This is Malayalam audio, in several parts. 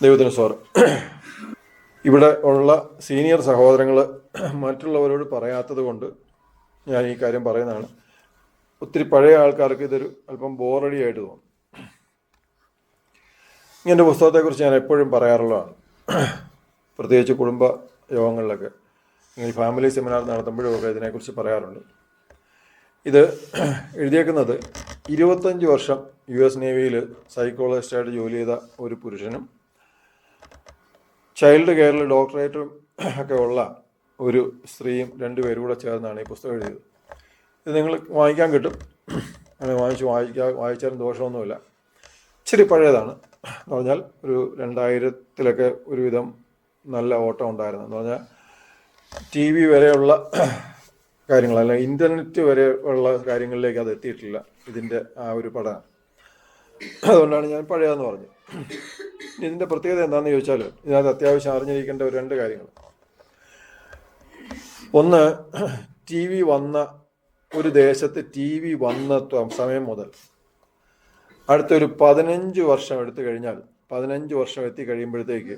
ദൈവത്തിന് സ്തോത്രം. ഇവിടെ ഉള്ള സീനിയർ സഹോദരങ്ങൾ മറ്റുള്ളവരോട് പറയാത്തത് കൊണ്ട് ഞാൻ ഈ കാര്യം പറയുന്നതാണ്. ഒത്തിരി പഴയ ആൾക്കാർക്ക് ഇതൊരു അല്പം ബോറടി ആയിട്ട് തോന്നും. ഇങ്ങനത്തെ പുസ്തകത്തെക്കുറിച്ച് ഞാൻ എപ്പോഴും പറയാറുള്ളതാണ്, പ്രത്യേകിച്ച് കുടുംബ യോഗങ്ങളിലൊക്കെ ഈ ഫാമിലി സെമിനാർ നടത്തുമ്പോഴും ഒക്കെ ഇതിനെക്കുറിച്ച് പറയാറുണ്ട്. ഇത് എഴുതിയേക്കുന്നത് 25 വർഷം US നേവിയിൽ സൈക്കോളജിസ്റ്റായിട്ട് ജോലി ചെയ്ത ഒരു പുരുഷനും ചൈൽഡ് കെയറിൽ ഡോക്ടറേറ്റും ഒക്കെ ഉള്ള ഒരു സ്ത്രീയും രണ്ടുപേരും കൂടെ ചേർന്നാണ് ഈ പുസ്തകം എഴുതിയത്. ഇത് നിങ്ങൾ വാങ്ങിക്കാൻ കിട്ടും, അങ്ങനെ വായിച്ചാലും ദോഷമൊന്നുമില്ല. ഇച്ചിരി പഴയതാണ് എന്ന് പറഞ്ഞാൽ ഒരു 2000-ലൊക്കെ ഒരുവിധം നല്ല ഓട്ടം ഉണ്ടായിരുന്നു. എന്ന് പറഞ്ഞാൽ TV വരെയുള്ള കാര്യങ്ങൾ, അല്ലെങ്കിൽ ഇൻ്റർനെറ്റ് വരെ ഉള്ള കാര്യങ്ങളിലേക്ക് അത് എത്തിയിട്ടില്ല ഇതിൻ്റെ ആ ഒരു പഠനം. അതുകൊണ്ടാണ് ഞാൻ പഴയതെന്ന് പറഞ്ഞത്. ഇതിൻ്റെ പ്രത്യേകത എന്താണെന്ന് ചോദിച്ചാൽ ഇതിനകത്ത് അത്യാവശ്യം അറിഞ്ഞിരിക്കേണ്ട ഒരു 2 കാര്യങ്ങൾ. ഒന്ന്, TV വന്ന ഒരു ദേശത്ത് TV വന്ന സമയം മുതൽ അടുത്തൊരു 15 വർഷം എടുത്തു കഴിഞ്ഞാൽ 15 വർഷം എത്തി കഴിയുമ്പോഴത്തേക്ക്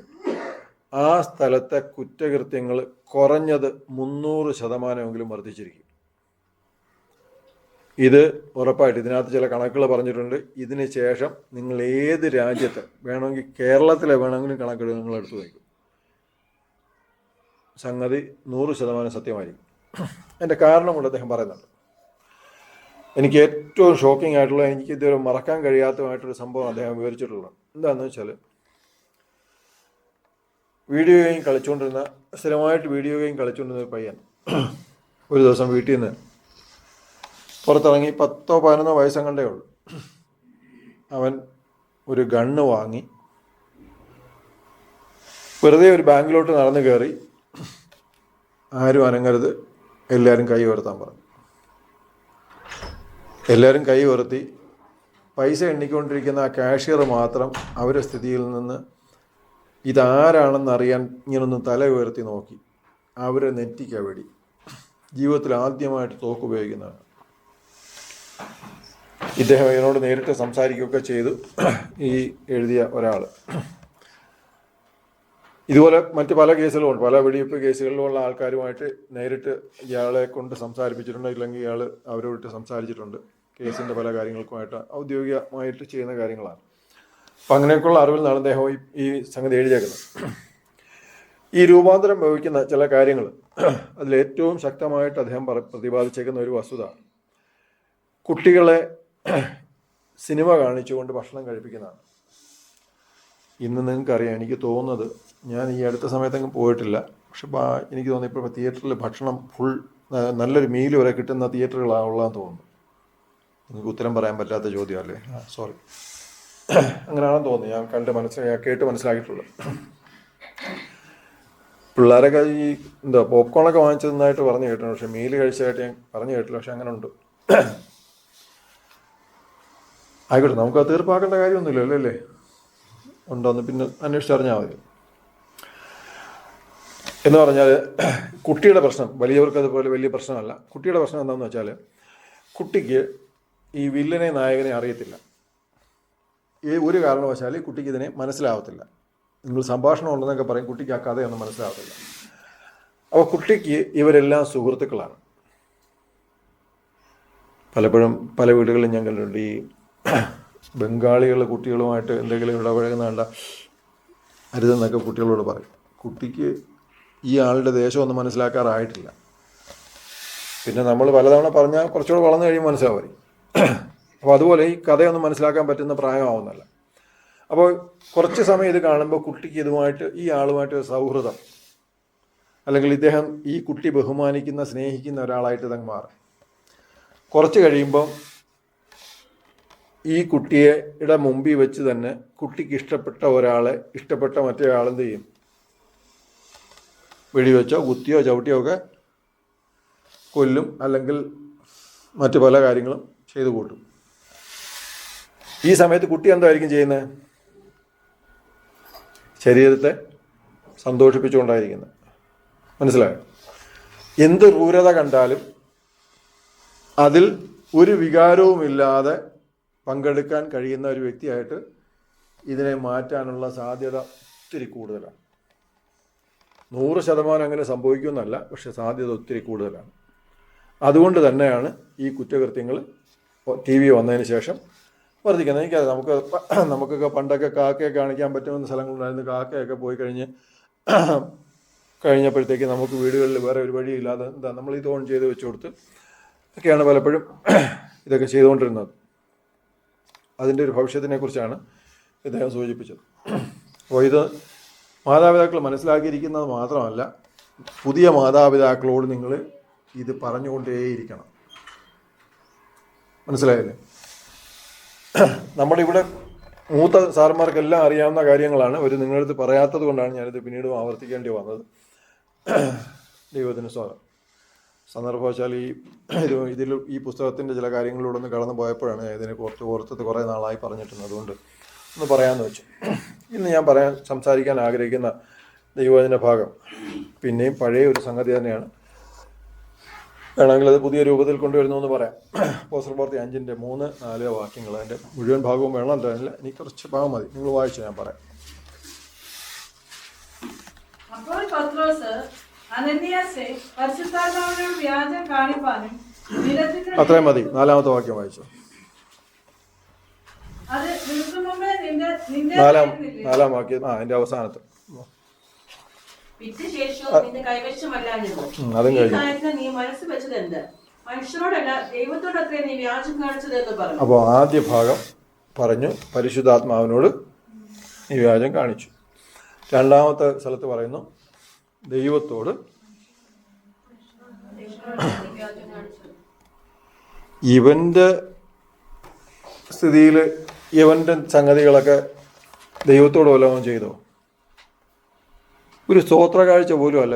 ആ സ്ഥലത്തെ കുറ്റകൃത്യങ്ങൾ കുറഞ്ഞത് 300% വർദ്ധിച്ചിരിക്കും. ഇത് ഉറപ്പായിട്ട് ഇതിനകത്ത് ചില കണക്കുകൾ പറഞ്ഞിട്ടുണ്ട്. ഇതിന് ശേഷം നിങ്ങൾ ഏത് രാജ്യത്ത് വേണമെങ്കിൽ, കേരളത്തിലെ വേണമെങ്കിലും കണക്കെടുത്ത് നിങ്ങൾ എടുത്തു വയ്ക്കും, സംഗതി 100% സത്യമായിരിക്കും. അതിൻ്റെ കാരണം കൊണ്ട് അദ്ദേഹം പറയുന്നുണ്ട്. എനിക്ക് ഏറ്റവും ഷോക്കിംഗ് ആയിട്ടുള്ള, എനിക്ക് ഇതുവരെ മറക്കാൻ കഴിയാത്തതായിട്ടൊരു സംഭവം അദ്ദേഹം വിവരിച്ചിട്ടുള്ളത്. എന്താണെന്ന് വെച്ചാൽ, വീഡിയോ ഗെയിം കളിച്ചുകൊണ്ടിരുന്ന, സ്ഥിരമായിട്ട് വീഡിയോ ഗെയിം കളിച്ചുകൊണ്ടിരുന്ന ഒരു പയ്യൻ ഒരു ദിവസം വീട്ടിൽ നിന്ന് പുറത്തിറങ്ങി, 10-11 വയസ്സങ്ങണ്ടേ ഉള്ളൂ. അവൻ ഒരു ഗണ്ണ് വാങ്ങി വെറുതെ ഒരു ബാങ്കിലോട്ട് നടന്നു കയറി, ആരും അനങ്ങരുത്, എല്ലാവരും കൈ ഉയർത്താൻ പറഞ്ഞു. എല്ലാവരും കൈ ഉയർത്തി. പൈസ എണ്ണിക്കൊണ്ടിരിക്കുന്ന ആ കാഷ്യർ മാത്രം അവരുടെ സ്ഥിതിയിൽ നിന്ന് ഇതാരാണെന്നറിയാൻ ഇങ്ങനൊന്ന് തല ഉയർത്തി നോക്കി. അവരെ നെറ്റിക്ക വെടി. ജീവിതത്തിൽ ആദ്യമായിട്ട് തോക്ക് ഉപയോഗിക്കുന്നതാണ്. ഇദ്ദേഹം ഇതിനോട് നേരിട്ട് സംസാരിക്കുകയൊക്കെ ചെയ്തു, ഈ എഴുതിയ ഒരാൾ. ഇതുപോലെ മറ്റ് പല കേസുകളുമുണ്ട്, പല വെടിവെപ്പ് കേസുകളിലുമുള്ള ആൾക്കാരുമായിട്ട് നേരിട്ട് ഇയാളെ കൊണ്ട് സംസാരിപ്പിച്ചിട്ടുണ്ട്, ഇല്ലെങ്കിൽ ഇയാൾ അവരോട്ട് സംസാരിച്ചിട്ടുണ്ട്. കേസിൻ്റെ പല കാര്യങ്ങൾക്കുമായിട്ട് ഔദ്യോഗികമായിട്ട് ചെയ്യുന്ന കാര്യങ്ങളാണ്. അപ്പം അങ്ങനെയൊക്കെയുള്ള അറിവിൽ നിന്നാണ് അദ്ദേഹം ഈ സംഗതി എഴുതിയേക്കുന്നത്. ഈ രൂപാന്തരം ഭവിക്കുന്ന ചില കാര്യങ്ങൾ, അതിലേറ്റവും ശക്തമായിട്ട് അദ്ദേഹം പ്രതിപാദിച്ചേക്കുന്ന ഒരു വസ്തുത, കുട്ടികളെ സിനിമ കാണിച്ചുകൊണ്ട് ഭക്ഷണം കഴിപ്പിക്കുന്നതാണ്. ഇന്ന് നിങ്ങൾക്കറിയാം, എനിക്ക് തോന്നുന്നത്, ഞാൻ ഈ അടുത്ത സമയത്തെങ്കിലും പോയിട്ടില്ല, പക്ഷെ എനിക്ക് തോന്നുന്നു ഇപ്പോൾ തിയേറ്ററിൽ ഭക്ഷണം ഫുൾ നല്ലൊരു മീൽ വരെ കിട്ടുന്ന തിയേറ്ററുകളാണുള്ളതെന്ന് തോന്നുന്നു. നിങ്ങൾക്ക് ഉത്തരം പറയാൻ പറ്റാത്ത ചോദ്യമല്ലേ? സോറി, അങ്ങനെയാണെന്ന് തോന്നുന്നു. ഞാൻ കേട്ട് മനസ്സിലാക്കിയിട്ടുള്ളത്. പിള്ളേരൊക്കെ ഈ പോപ്കോണൊക്കെ വാങ്ങിച്ചതെന്നായിട്ട് പറഞ്ഞു കേട്ടിട്ടുണ്ട്, പക്ഷെ മീൽ കഴിച്ചതായിട്ട് ഞാൻ പറഞ്ഞു കേട്ടില്ല. പക്ഷെ അങ്ങനെ ഉണ്ട്. ആയിക്കോട്ടെ, നമുക്കത് തീർപ്പാക്കേണ്ട കാര്യമൊന്നുമില്ലല്ലോ അല്ലേ? ഉണ്ടോന്ന് പിന്നെ അന്വേഷിച്ചറിഞ്ഞാൽ മതി. എന്ന് പറഞ്ഞാൽ കുട്ടിയുടെ പ്രശ്നം വലിയവർക്ക് അതുപോലെ വലിയ പ്രശ്നമല്ല. കുട്ടിയുടെ പ്രശ്നം എന്താണെന്ന് വെച്ചാൽ, കുട്ടിക്ക് ഈ വില്ലനെ നായകനെ അറിയത്തില്ല. ഒരു കാരണവശാൽ കുട്ടിക്ക് ഇതിനെ മനസ്സിലാവത്തില്ല. നിങ്ങൾ സംഭാഷണം ഉണ്ടെന്നൊക്കെ പറയും, കുട്ടിക്ക് ആ കഥയൊന്നും മനസ്സിലാവത്തില്ല. അപ്പോൾ കുട്ടിക്ക് ഇവരെല്ലാം സുഹൃത്തുക്കളാണ്. പലപ്പോഴും പല വീടുകളിലും ഞാൻ കണ്ടിട്ടുണ്ട്, ഈ ബംഗാളികൾ കുട്ടികളുമായിട്ട് എന്തെങ്കിലും ഇടപഴകുന്ന കണ്ട അരുതെന്നൊക്കെ കുട്ടികളോട് പറയും. കുട്ടിക്ക് ഈ ആളുടെ ദേശമൊന്നും മനസ്സിലാക്കാറായിട്ടില്ല. പിന്നെ നമ്മൾ പലതവണ പറഞ്ഞാൽ കുറച്ചുകൂടെ വളർന്നു കഴിയുമ്പോൾ മനസ്സിലാവും. അപ്പോൾ അതുപോലെ ഈ കഥയൊന്നും മനസ്സിലാക്കാൻ പറ്റുന്ന പ്രായമാവുന്നല്ല. അപ്പോൾ കുറച്ച് സമയം ഇത് കാണുമ്പോൾ കുട്ടിക്ക് ഇതുമായിട്ട്, ഈ ആളുമായിട്ട് ഒരു സൗഹൃദം, അല്ലെങ്കിൽ ഇദ്ദേഹം ഈ കുട്ടി ബഹുമാനിക്കുന്ന സ്നേഹിക്കുന്ന ഒരാളായിട്ട് ഇതങ്ങ് മാറും. കുറച്ച് കഴിയുമ്പം ഈ കുട്ടിയുടെ മുമ്പിൽ വെച്ച് തന്നെ കുട്ടിക്ക് ഇഷ്ടപ്പെട്ട ഒരാളെ ഇഷ്ടപ്പെട്ട മറ്റേ ആളെന്ത് ചെയ്യും? വെടിവെച്ചോ കുത്തിയോ ചവിട്ടിയോ ഒക്കെ കൊല്ലും, അല്ലെങ്കിൽ മറ്റു പല കാര്യങ്ങളും ചെയ്തു കൂട്ടും. ഈ സമയത്ത് കുട്ടി എന്തായിരിക്കും ചെയ്യുന്നത്? ശരീരത്തെ സന്തോഷിപ്പിച്ചുകൊണ്ടായിരിക്കുന്നത്. മനസ്സിലായോ? എന്ത് ക്രൂരത കണ്ടാലും അതിൽ ഒരു വികാരവുമില്ലാതെ പങ്കെടുക്കാൻ കഴിയുന്ന ഒരു വ്യക്തിയായിട്ട് ഇതിനെ മാറ്റാനുള്ള സാധ്യത ഒത്തിരി കൂടുതലാണ്. 100% അങ്ങനെ സംഭവിക്കുമെന്നല്ല, പക്ഷെ സാധ്യത ഒത്തിരി കൂടുതലാണ്. അതുകൊണ്ട് തന്നെയാണ് ഈ കുറ്റകൃത്യങ്ങൾ TV വന്നതിന് ശേഷം വർദ്ധിക്കുന്നത്. എനിക്കത് നമുക്കൊക്കെ പണ്ടൊക്കെ കാക്കയെ കാണിക്കാൻ പറ്റുന്ന സ്ഥലങ്ങളുണ്ടായിരുന്നു. കാക്കയൊക്കെ പോയി കഴിഞ്ഞപ്പോഴത്തേക്ക് നമുക്ക് വീടുകളിൽ വേറെ ഒരു വഴിയില്ലാതെ നമ്മൾ ഇത് ഓൺ ചെയ്ത് വെച്ച് കൊടുത്ത് ഒക്കെയാണ് പലപ്പോഴും ഇതൊക്കെ ചെയ്തുകൊണ്ടിരുന്നത്. അതിൻ്റെ ഒരു ഭവിഷ്യത്തിനെ കുറിച്ചാണ് ഇദ്ദേഹം സൂചിപ്പിച്ചത്. അപ്പോൾ ഇത് മാതാപിതാക്കൾ മനസ്സിലാക്കിയിരിക്കുന്നത് മാത്രമല്ല, പുതിയ മാതാപിതാക്കളോട് നിങ്ങൾ ഇത് പറഞ്ഞുകൊണ്ടേയിരിക്കണം. മനസ്സിലായില്ലേ? നമ്മുടെ ഇവിടെ മൂത്ത സാറന്മാർക്കെല്ലാം അറിയാവുന്ന കാര്യങ്ങളാണ്. ഒരു നിങ്ങളടുത്ത് പറയാത്തത് കൊണ്ടാണ് ഞാനിത് പിന്നീട് ആവർത്തിക്കേണ്ടി വന്നത്. ദൈവത്തിന് സ്വാഗതം. സന്ദർഭവശാൽ ഈ പുസ്തകത്തിൻ്റെ ചില കാര്യങ്ങളിലൂടെ ഒന്ന് കടന്നു പോയപ്പോഴാണ് ഇതിനെ ഓർത്തത് കുറേ നാളായി പറഞ്ഞിട്ടുണ്ട്. അതുകൊണ്ട് ഒന്ന് പറയാമെന്ന് വെച്ചു. ഇന്ന് ഞാൻ സംസാരിക്കാൻ ആഗ്രഹിക്കുന്ന ദൈവവചന ഭാഗം പിന്നെയും പഴയ ഒരു സംഗതി തന്നെയാണ്. വേണമെങ്കിൽ അത് പുതിയ രൂപത്തിൽ കൊണ്ടുവരുന്നു എന്ന് പറയാം. അപ്പോസ്തല പ്രവൃത്തി 5:3-4 വാക്യങ്ങൾ. അതിൻ്റെ മുഴുവൻ ഭാഗവും വേണം എന്നല്ല, എനിക്ക് കുറച്ച് ഭാഗം മതി. നിങ്ങൾ വായിച്ചു ഞാൻ പറയാം. അപ്പോൾ പത്രോസ് അനന്യാസെ പരിശുദ്ധാത്മാവിനോട് വ്യാജം കാണിപ്പാനും അത്രയും മതി. 4-ാമത്തെ വാക്യം വായിച്ചു. അത് നിൽക്കുമുമ്പേ നാലാം വാക്യം അതിന്റെ അവസാനത്ത് അതും കഴിഞ്ഞു. അപ്പോൾ ആദ്യ ഭാഗം പറഞ്ഞു പരിശുദ്ധാത്മാവിനോട് നീ വ്യാജം കാണിച്ചു. രണ്ടാമത്തെ സ്ഥലത്ത് പറയുന്നു ദൈവത്തോട്. ഇവന്റെ സ്ഥിതിയിൽ ഇവന്റെ സംഗതികളൊക്കെ ദൈവത്തോട് വല്ലതും ചെയ്തോ? ഒരു സ്തോത്ര കാഴ്ച പോലും അല്ല,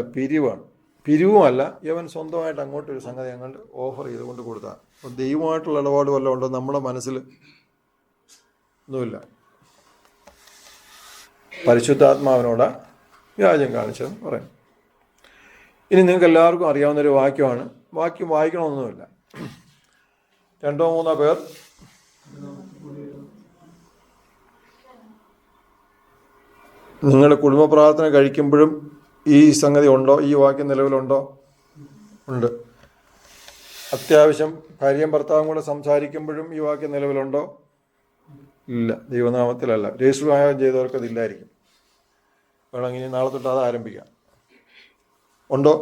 പിരിവുമല്ല. ഇവൻ സ്വന്തമായിട്ട് അങ്ങോട്ടൊരു സംഗതി അങ്ങോട്ട് ഓഫർ ചെയ്തുകൊണ്ട് കൊടുത്താൽ. അപ്പം ദൈവമായിട്ടുള്ള ഇടപാട് വല്ലതും ഉണ്ടോ നമ്മുടെ മനസ്സിൽ? ഒന്നുമില്ല. പരിശുദ്ധാത്മാവിനോട് വ്യാജം കാണിച്ചതെന്ന് പറയും. ഇനി നിങ്ങൾക്ക് എല്ലാവർക്കും അറിയാവുന്നൊരു വാക്യമാണ്. വാക്യം വായിക്കണമെന്നൊന്നുമില്ല. 2-3 പേർ നിങ്ങൾ കുടുംബ പ്രാർത്ഥന കഴിക്കുമ്പോഴും ഈ സംഗതി ഉണ്ടോ? ഈ വാക്യം നിലവിലുണ്ടോ? ഉണ്ട്. അത്യാവശ്യം ഭാര്യയും ഭർത്താവും കൂടെ സംസാരിക്കുമ്പോഴും ഈ വാക്യം നിലവിലുണ്ടോ? ഇല്ല. ദൈവനാമത്തിലല്ല. രജിസ്റ്റർ ചെയ്തവർക്ക് അതില്ലായിരിക്കും. വേണമെങ്കിൽ നാളെ തൊട്ട് അത് ആരംഭിക്കാം. ഉണ്ടോ?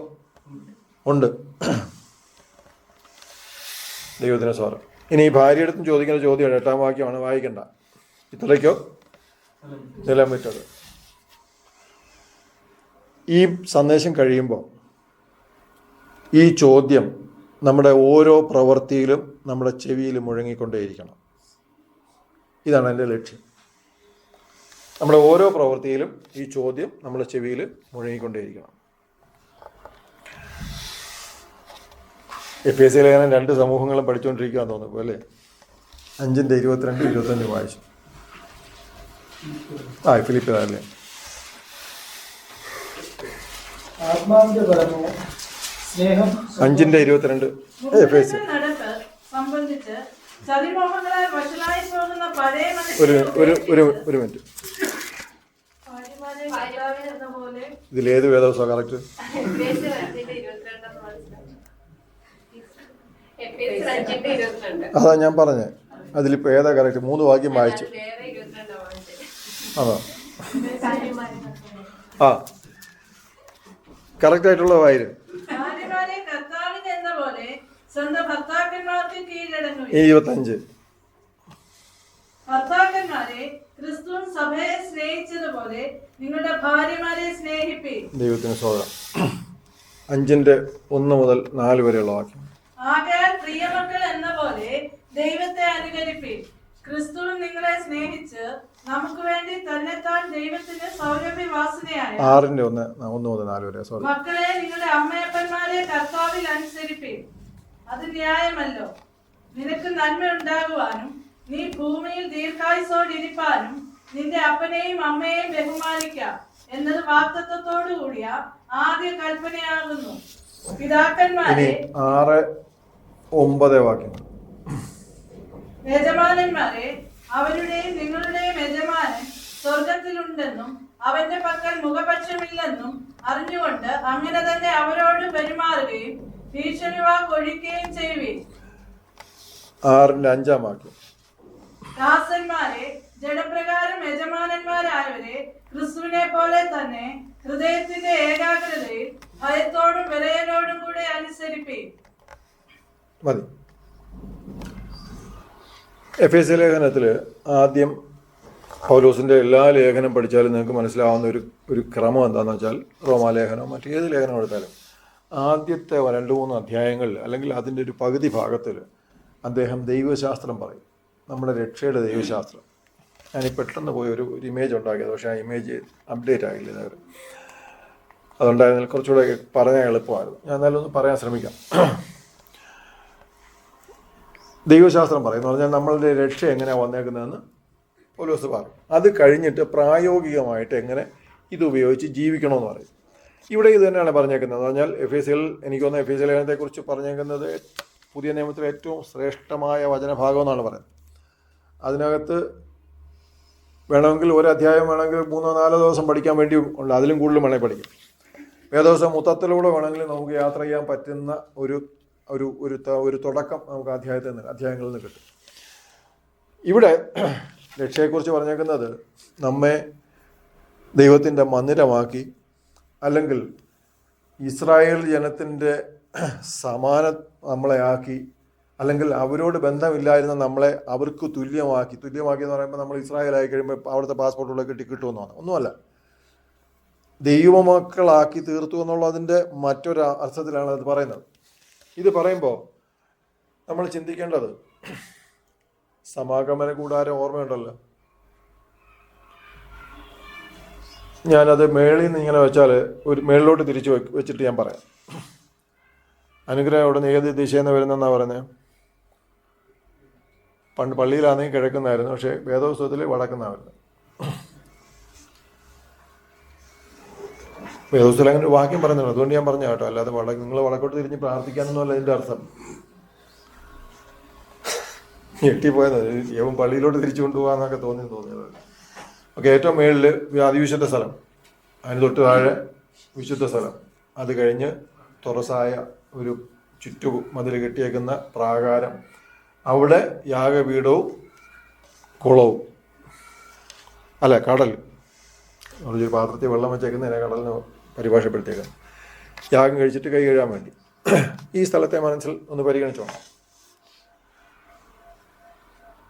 ഉണ്ട്. ദൈവത്തിന് സ്വാഗതം. ഇനി ഈ ഭാര്യയുടെ അടുത്തും ചോദിക്കുന്ന ചോദ്യമാണ്. 8-ാം വാക്യമാണ്, വായിക്കണ്ട. ഇത്രയ്ക്കോ നിലം വിറ്റത്. ഈ സന്ദേശം കഴിയുമ്പോൾ ഈ ചോദ്യം നമ്മുടെ ഓരോ പ്രവൃത്തിയിലും നമ്മുടെ ചെവിയിൽ മുഴങ്ങിക്കൊണ്ടേയിരിക്കണം. ഇതാണ് എൻ്റെ ലക്ഷ്യം. നമ്മുടെ ഓരോ പ്രവൃത്തിയിലും ഈ ചോദ്യം നമ്മുടെ ചെവിയിൽ മുഴങ്ങിക്കൊണ്ടേയിരിക്കണം. FSC ലേഖനം 2 സമൂഹങ്ങളും പഠിച്ചുകൊണ്ടിരിക്കുകയെന്ന് തോന്നുന്നു അല്ലേ? 5:22-25 വായിച്ചു. ഫിലിപ്പിയല്ലേ? ആത്മാവിന്റെ ഫലമോ സ്നേഹം 5:22 FSC. ഒരു മിനിറ്റ്. ഇതിലേത് വേദവസാ കറക്റ്റ്? അതാ ഞാൻ പറഞ്ഞേ. അതിലിപ്പോൾ ഏതാ കറക്റ്റ്? 3 വാക്യം വായിച്ചു. അതാ കറക്റ്റായിട്ടുള്ള വായിരും. 25 ഭർത്താക്കന്മാരെ ക്രിസ്തു സഭയെ സ്നേഹിച്ചതുപോലെ നിങ്ങളുടെ ഭാര്യമാരെ സ്നേഹിപ്പീൻ. ദൈവത്തിന് സ്തോത്രം. 5:1-4 വരെയുള്ള വാക്യം. ആകയാൽ പ്രിയമക്കൾ എന്ന പോലെ ദൈവത്തെ അനുകരിപ്പീൻ. ക്രിസ്തു നിങ്ങളെ സ്നേഹിച്ച് നമുക്ക് വേണ്ടി തന്നെത്താൻ ദൈവത്തിന് സൗരഭ്യവാസനയായ 6:1-4 വരെ. സോറി. മക്കളെ നിങ്ങളുടെ അമ്മയപ്പന്മാരെ കർത്താവിൽ അനുസരിപ്പീൻ. അത് ന്യായമല്ലോ. നിനക്ക് നന്മ ഉണ്ടാകുവാനും നീ ഭൂമിയിൽ ദീർഘായുസോടിരിപ്പാനും നിന്റെ അപ്പനെയും അമ്മയെയും ബഹുമാനിക്കാം എന്നത് വാഗ്ദത്തത്തോടുകൂടിയ ആദ്യ കൽപ്പനയാകുന്നു. പിതാക്കന്മാരെ 6-9 വാക്യങ്ങൾ. യജമാനന്മാരെ അവരുടെയും നിങ്ങളുടെയും യജമാനൻ സ്വർഗത്തിലുണ്ടെന്നും അവന്റെ പക്കൽ മുഖപക്ഷമില്ലെന്നും അറിഞ്ഞുകൊണ്ട് അങ്ങനെ തന്നെ അവരോട് പെരുമാറുകയും ഭീഷണി വാക്കൊഴിക്കുകയും ചെയ്യുകയും. 6-ന്റെ 5-ാം വാക്യം. ദാസന്മാരെ, ജഡപ്രകാരം യജമാനന്മാരായവരെ ക്രിസ്തുവിനെ പോലെ തന്നെ ഹൃദയത്തിന്റെ ഏകാഗ്രതയിൽ ഭയത്തോടും വിലയലോടും കൂടെ അനുസരിപ്പീൻ. മതി. എഫേസ്യ ലേഖനത്തിൽ ആദ്യം പൗലോസിൻ്റെ എല്ലാ ലേഖനം പഠിച്ചാലും നിങ്ങൾക്ക് മനസ്സിലാവുന്ന ഒരു ക്രമം എന്താണെന്ന് വെച്ചാൽ, റോമാലേഖനം മറ്റേത് ലേഖനം എടുത്താലും ആദ്യത്തെ 2-3 അധ്യായങ്ങളിൽ അല്ലെങ്കിൽ അതിൻ്റെ ഒരു പകുതി ഭാഗത്തിൽ അദ്ദേഹം ദൈവശാസ്ത്രം പറയും, നമ്മുടെ രക്ഷയുടെ ദൈവശാസ്ത്രം. ഞാൻ പെട്ടെന്ന് പോയി ഒരു ഇമേജ് ഉണ്ടാക്കിയത്, പക്ഷേ ആ ഇമേജ് അപ്ഡേറ്റ് ആയില്ല ഇതുവരെ. അതുണ്ടായിരുന്നെങ്കിൽ കുറച്ചുകൂടെ പറയാൻ എളുപ്പമായിരുന്നു. ഞാൻ എന്നാലും ഒന്ന് പറയാൻ ശ്രമിക്കാം. ദൈവശാസ്ത്രം പറയുന്നു പറഞ്ഞാൽ നമ്മളുടെ രക്ഷ എങ്ങനെയാണ് വന്നേക്കുന്നതെന്ന് പൗലോസ് പറയും. അത് കഴിഞ്ഞിട്ട് പ്രായോഗികമായിട്ട് എങ്ങനെ ഇത് ഉപയോഗിച്ച് ജീവിക്കണമെന്ന് പറയും. ഇവിടെ ഇത് തന്നെയാണ് പറഞ്ഞേക്കുന്നത്. എന്ന് പറഞ്ഞാൽ എനിക്ക് തോന്നുന്ന എഫേസ്യ ലേഖനത്തെക്കുറിച്ച് പറഞ്ഞേക്കുന്നത് പുതിയ നിയമത്തിലെ ഏറ്റവും ശ്രേഷ്ഠമായ വചനഭാഗം എന്നാണ് പറയുന്നത്. അതിനകത്ത് വേണമെങ്കിൽ ഒരു അധ്യായം വേണമെങ്കിൽ 3-4 ദിവസം പഠിക്കാൻ വേണ്ടി ഉണ്ട്, അതിലും കൂടുതൽ വേണമെങ്കിൽ പഠിക്കും. വേദോസം മൊത്തത്തിലൂടെ വേണമെങ്കിൽ നമുക്ക് യാത്ര ചെയ്യാൻ പറ്റുന്ന ഒരു തുടക്കം നമുക്ക് അധ്യായങ്ങളിൽ നിന്ന് കിട്ടും. ഇവിടെ രക്ഷയെക്കുറിച്ച് പറഞ്ഞേക്കുന്നത് നമ്മെ ദൈവത്തിൻ്റെ മന്ദിരമാക്കി, അല്ലെങ്കിൽ ഇസ്രായേൽ ജനത്തിൻ്റെ നമ്മളെ ആക്കി, അല്ലെങ്കിൽ അവരോട് ബന്ധമില്ലായിരുന്ന നമ്മളെ അവർക്ക് തുല്യമാക്കി എന്ന് പറയുമ്പോൾ നമ്മൾ ഇസ്രായേലായി കഴിയുമ്പോൾ അവിടുത്തെ പാസ്പോർട്ടുകളൊക്കെ കിട്ടുമെന്നാണ്. ഒന്നുമല്ല, ദൈവമക്കളാക്കി തീർത്തു എന്നുള്ളതിൻ്റെ മറ്റൊരു അർത്ഥത്തിലാണ് അത് പറയുന്നത്. ഇത് പറയുമ്പോൾ നമ്മൾ ചിന്തിക്കേണ്ടത്, സമാഗമന കൂടാരം ഓർമ്മയുണ്ടല്ലോ, ഞാനത് മേളിൽ നിന്ന് ഇങ്ങനെ വെച്ചാൽ ഒരു മേളിലോട്ട് തിരിച്ച് വെച്ചിട്ട് ഞാൻ പറയാം. അനുഗ്രഹം അവിടെ നിന്ന് ഏത് ദിശയിൽ നിന്ന് വരുന്നതെന്നാണ് പറയുന്നത്. പണ്ട് പള്ളിയിലാണെങ്കിൽ കിഴക്കുന്നായിരുന്നു, പക്ഷേ വേദോത്സവത്തിൽ വടക്കുന്നാണ് വരുന്നത്. വേദോത്സവത്തിൽ അങ്ങനെ ഒരു വാക്യം പറയുന്നുണ്ട്, അതുകൊണ്ട് ഞാൻ പറഞ്ഞു കേട്ടോ. അല്ലാതെ നിങ്ങൾ വടക്കോട്ട് തിരിഞ്ഞ് പ്രാർത്ഥിക്കാനൊന്നുമല്ല ഇതിൻ്റെ അർത്ഥം. ഞെട്ടിപ്പോയത് ഏവം പള്ളിയിലോട്ട് തിരിച്ചു കൊണ്ടുപോകാന്നൊക്കെ തോന്നിയത്. ഓക്കെ, ഏറ്റവും മേളിൽ അതിവിശുദ്ധ സ്ഥലം, അതിന് തൊട്ട് താഴെ വിശുദ്ധ സ്ഥലം, അത് കഴിഞ്ഞ് തുറസായ ഒരു ചുറ്റുമതിൽ കെട്ടിയേക്കുന്ന പ്രാകാരം, അവിടെ യാഗപീഠവും കുളവും, അല്ല കടൽ, ഒരു പാത്രത്തിൽ വെള്ളം വെച്ചേക്കുന്നതിനെ കടലിന് പരിഭാഷപ്പെടുത്തിയേക്കാം. യാഗം കഴിച്ചിട്ട് കൈ കഴുകാൻ വേണ്ടി. ഈ സ്ഥലത്തെ മനസ്സിൽ ഒന്ന് പരിഗണിച്ചോണം.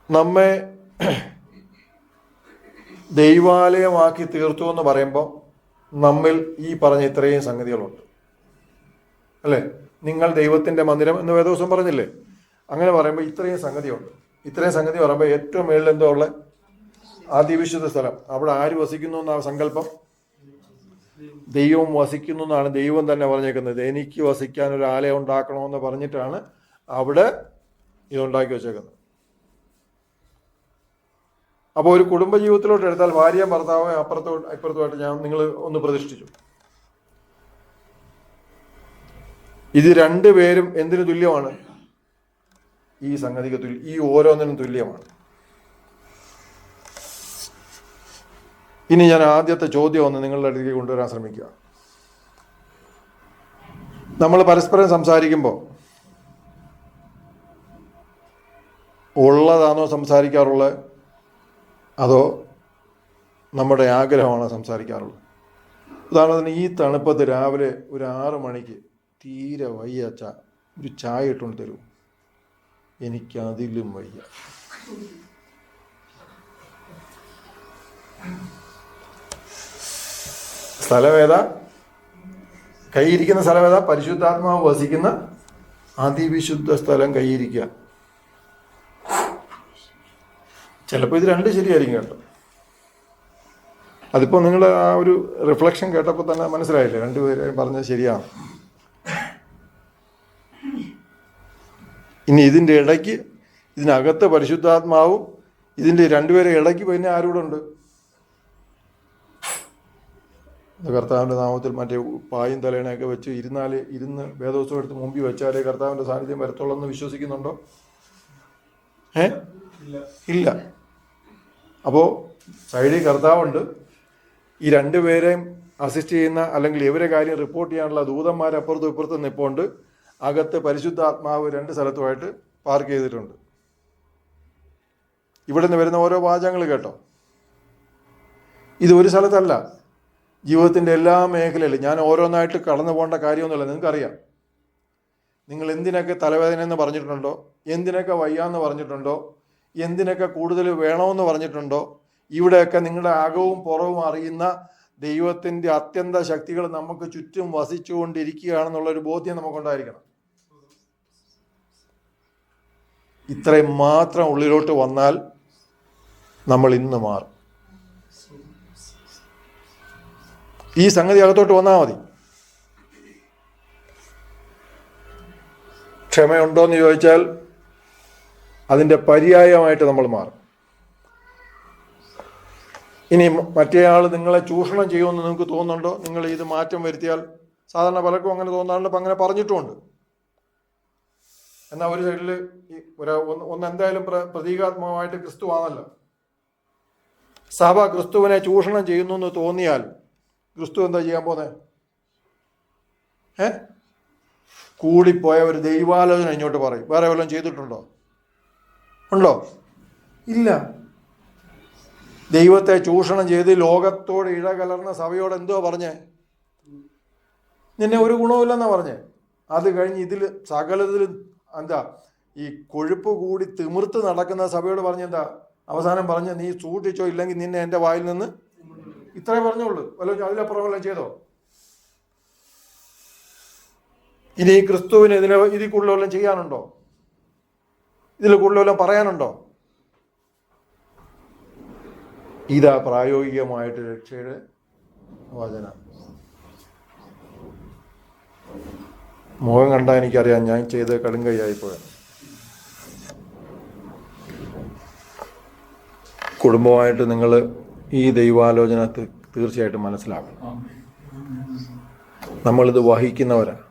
നമ്മെ ദൈവാലയമാക്കി തീർത്തു എന്ന് പറയുമ്പോൾ നമ്മിൽ ഈ പറഞ്ഞ ഇത്രയും സംഗതികളുണ്ട്, അല്ലേ? നിങ്ങൾ ദൈവത്തിൻ്റെ മന്ദിരം എന്ന് വേദോസം പറഞ്ഞില്ലേ? അങ്ങനെ പറയുമ്പോൾ ഇത്രയും സംഗതിയുണ്ട്. ഇത്രയും സംഗതി പറയുമ്പോൾ ഏറ്റവും മേളിൽ എന്തോ ഉള്ള അതിവിശുദ്ധ സ്ഥലം, അവിടെ ആര് വസിക്കുന്നു എന്നാ സങ്കല്പം? ദൈവം വസിക്കുന്നു എന്നാണ് ദൈവം തന്നെ പറഞ്ഞേക്കുന്നത്. എനിക്ക് വസിക്കാൻ ഒരു ആലയം ഉണ്ടാക്കണമെന്ന് പറഞ്ഞിട്ടാണ് അവിടെ ഇതുണ്ടാക്കി വെച്ചേക്കുന്നത്. അപ്പോൾ ഒരു കുടുംബജീവിതത്തിലോട്ട് എടുത്താൽ ഭാര്യ ഭർത്താവ് ഇപ്പുറത്തുമായിട്ട് നിങ്ങൾ ഒന്ന് പ്രതിഷ്ഠിച്ചു. ഇത് രണ്ടുപേരും എന്തിനു തുല്യമാണ്? ഈ സംഗതിക്ക് ഈ ഓരോന്നിനും തുല്യമാണ്. ഇനി ഞാൻ ആദ്യത്തെ ചോദ്യം ഒന്ന് നിങ്ങളുടെ അടുത്തേക്ക് കൊണ്ടുവരാൻ ശ്രമിക്കുക. നമ്മൾ പരസ്പരം സംസാരിക്കുമ്പോൾ ഉള്ളതാണോ സംസാരിക്കാറുള്ളത്, അതോ നമ്മുടെ ആഗ്രഹമാണോ സംസാരിക്കാറുള്ളത്? ഉദാഹരണത്തിന് ഈ തണുപ്പത്ത് രാവിലെ ഒരു 6 മണിക്ക് തീരെ വയ്യ, ഒരു ചായ ഇട്ടുകൊണ്ട് തരൂ. എനിക്കതിലും വയ്യ. സ്ഥലമേതാ? കൈയിരിക്കുന്ന സ്ഥലമേതാ? പരിശുദ്ധാത്മാവ് വസിക്കുന്ന അതിവിശുദ്ധ സ്ഥലം കൈയിരിക്കുക. ചിലപ്പോൾ ഇത് രണ്ട് ശരിയായിരിക്കും കേട്ടോ. അതിപ്പോൾ നിങ്ങൾ ആ ഒരു റിഫ്ലക്ഷൻ കേട്ടപ്പോൾ തന്നെ മനസ്സിലായില്ലേ, രണ്ടുപേരും പറഞ്ഞത് ശരിയാണ്. ഇനി ഇതിൻ്റെ ഇടയ്ക്ക്, ഇതിനകത്ത് പരിശുദ്ധാത്മാവും ഇതിൻ്റെ രണ്ടുപേരെ ഇടയ്ക്ക് പിന്നെ ആരൂടെ ഉണ്ട്? കർത്താവിൻ്റെ നാമത്തിൽ മറ്റേ പായും തലേണയൊക്കെ വെച്ച് ഇരുന്ന് വേദോത്സവം എടുത്ത് മുമ്പിൽ വെച്ചാലേ കർത്താവിൻ്റെ സാന്നിധ്യം വരത്തുള്ളൂ എന്ന് വിശ്വസിക്കുന്നുണ്ടോ? ഇല്ല. അപ്പോൾ സൈഡിൽ കർത്താവുണ്ട്, ഈ രണ്ടുപേരെയും അസിസ്റ്റ് ചെയ്യുന്ന അല്ലെങ്കിൽ ഇവരെ കാര്യം റിപ്പോർട്ട് ചെയ്യാനുള്ള ദൂതന്മാർ അപ്പുറത്തും ഇപ്പുറത്തും നിൽപ്പുണ്ട്. അകത്ത് പരിശുദ്ധാത്മാവ് 2 സ്ഥലത്തുമായിട്ട് പാർക്ക് ചെയ്തിട്ടുണ്ട്. ഇവിടെ നിന്ന് വരുന്ന ഓരോ വാചകങ്ങൾ കേട്ടോ. ഇത് ഒരു സ്ഥലത്തല്ല, ജീവിതത്തിൻ്റെ എല്ലാ മേഖലയിലും. ഞാൻ ഓരോന്നായിട്ട് കടന്നു പോകേണ്ട കാര്യമൊന്നുമില്ല, നിങ്ങൾക്കറിയാം. നിങ്ങൾ എന്തിനൊക്കെ തലവേദന എന്ന് പറഞ്ഞിട്ടുണ്ടോ, എന്തിനൊക്കെ വയ്യാന്ന് പറഞ്ഞിട്ടുണ്ടോ, എന്തിനൊക്കെ കൂടുതൽ വേണമെന്ന് പറഞ്ഞിട്ടുണ്ടോ, ഇവിടെയൊക്കെ നിങ്ങളുടെ അകവും പുറവും അറിയുന്ന ദൈവത്തിൻ്റെ അത്യന്ത ശക്തികൾ നമുക്ക് ചുറ്റും വസിച്ചുകൊണ്ടിരിക്കുകയാണെന്നുള്ളൊരു ബോധ്യം നമുക്കുണ്ടായിരിക്കണം. ഇത്രയും മാത്രം ഉള്ളിലോട്ട് വന്നാൽ നമ്മൾ ഇന്ന് മാറും. ഈ സംഗതി അകത്തോട്ട് വന്നാൽ മതി. ക്ഷമയുണ്ടോയെന്ന് ചോദിച്ചാൽ അതിൻ്റെ പര്യായമായിട്ട് നമ്മൾ മാറും. ഇനി മറ്റേയാൾ നിങ്ങളെ ചൂഷണം ചെയ്യുമെന്ന് നിങ്ങൾക്ക് തോന്നുന്നുണ്ടോ? നിങ്ങൾ ഇത് മാറ്റം വരുത്തിയാൽ, സാധാരണ പലർക്കും അങ്ങനെ തോന്നാറുണ്ട്, അപ്പം അങ്ങനെ പറഞ്ഞിട്ടുമുണ്ട്. എന്നാൽ ഒരു സൈഡിൽ ഒന്ന് എന്തായാലും പ്രതീകാത്മകമായിട്ട് ക്രിസ്തു ആണല്ലോ. സഭ ക്രിസ്തുവിനെ ചൂഷണം ചെയ്യുന്നു എന്ന് തോന്നിയാൽ ക്രിസ്തു എന്താ ചെയ്യാൻ പോകുന്നത്? കൂടിപ്പോയ ഒരു ദൈവാലോചന ഇങ്ങോട്ട് പറയും. വേറെ വല്ലതും ചെയ്തിട്ടുണ്ടോ? ഉണ്ടോ? ഇല്ല. ദൈവത്തെ ചൂഷണം ചെയ്ത് ലോകത്തോട് ഇഴകലർന്ന സഭയോട് എന്തോ പറഞ്ഞേ? നിന്നെ ഒരു ഗുണവുമില്ലെന്നാ പറഞ്ഞേ. അത് കഴിഞ്ഞ് ഇതിൽ സകലത്തിലും എന്താ ഈ കൊഴുപ്പ് കൂടി തിമിർത്ത് നടക്കുന്ന സഭയോട് പറഞ്ഞെന്താ? അവസാനം പറഞ്ഞ് നീ സൂക്ഷിച്ചോ, ഇല്ലെങ്കിൽ നിന്നെ എൻ്റെ വായിൽ നിന്ന് ഇത്രേ പറഞ്ഞുള്ളൂ. വല്ലതും അതിലപ്പുറം വല്ലതും ചെയ്തോ? ഇനി ഈ ക്രിസ്തുവിന് ഇതിൽ കൂടുതൽ വല്ലതും ചെയ്യാനുണ്ടോ? ഇതിൽ കൂടുതൽ വല്ലതും പറയാനുണ്ടോ? ഇതാ പ്രായോഗികമായിട്ട് രക്ഷയുടെ വചനം. മുഖം കണ്ടാൽ എനിക്കറിയാം ഞാൻ ചെയ്ത് കടുങ്കൈയായിപ്പോയ. കുടുംബമായിട്ട് നിങ്ങൾ ഈ ദൈവാലോചന തീർച്ചയായിട്ടും മനസ്സിലാക്കണം. നമ്മളിത് വഹിക്കുന്നവരാണ്.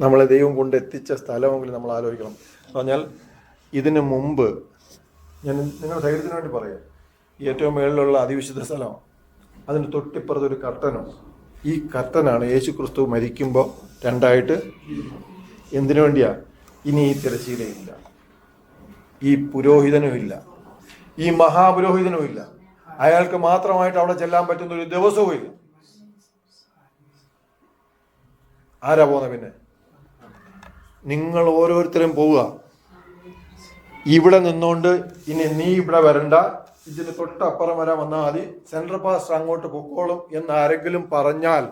നമ്മളെ ദൈവം കൊണ്ട് എത്തിച്ച സ്ഥലമെങ്കിലും നമ്മൾ ആലോചിക്കണം. എന്ന് പറഞ്ഞാൽ ഇതിനു മുമ്പ് ഞാൻ നിങ്ങളുടെ ധൈര്യത്തിന് വേണ്ടി പറയാം, ഏറ്റവും മേളിലുള്ള അതിവിശുദ്ധ സ്ഥലമാണ്. അതിന് തൊട്ടിപ്പുറത്തൊരു കർട്ടനുണ്ട്. ഈ കർട്ടനാണ് യേശു ക്രിസ്തു മരിക്കുമ്പോൾ രണ്ടായിട്ട്. എന്തിനു വേണ്ടിയാ? ഇനി ഈ തിരശ്ശീലയില്ല, ഈ പുരോഹിതനുമില്ല, ഈ മഹാപുരോഹിതനുമില്ല, അയാൾക്ക് മാത്രമായിട്ട് അവിടെ ചെല്ലാൻ പറ്റുന്ന ഒരു ദിവസവും ഇല്ല. ആരാ പോകുന്നത്? പിന്നെ നിങ്ങൾ ഓരോരുത്തരും പോവുക. ഇവിടെ നിന്നുകൊണ്ട് ഇനി നീ ഇവിടെ വരണ്ട, ഇതിന് തൊട്ടപ്പുറം വരാൻ വന്നാൽ മതി, സെൻട്രൽ പാസ്റ്റർ അങ്ങോട്ട് പൊക്കോളും എന്ന് ആരെങ്കിലും പറഞ്ഞാൽ